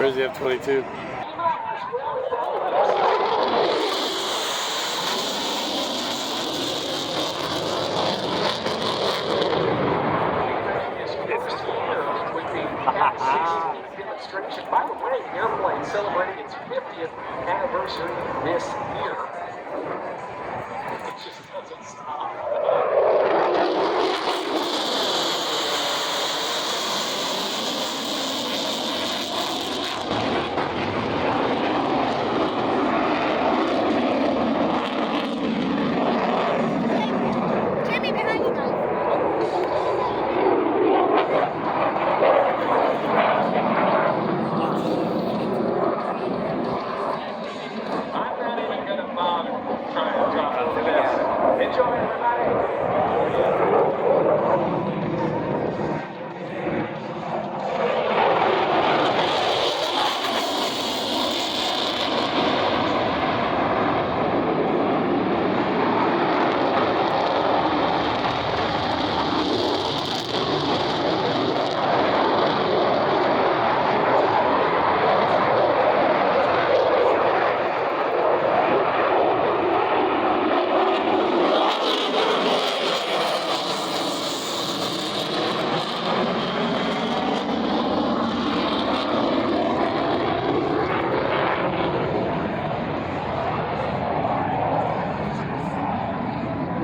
Or does he have 22? Demonstration. By the way, the airplane celebrating its 50th anniversary this year. It just doesn't stop. Jimmy, behind you guys. I'm not even going to bother trying to drop over this. Enjoy, everybody.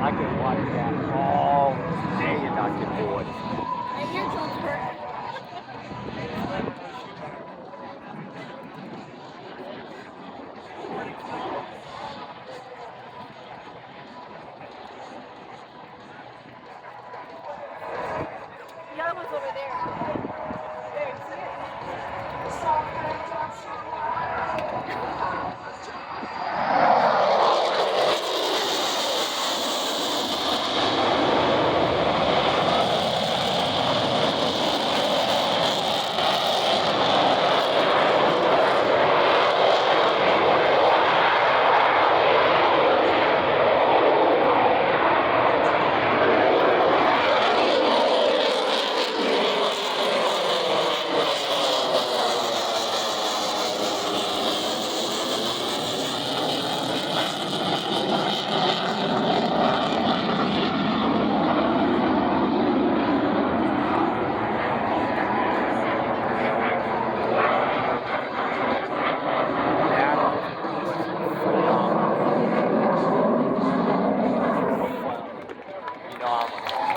I could watch that all day and not get bored. My eardrums hurt. The other one's over there. There, see it? You know,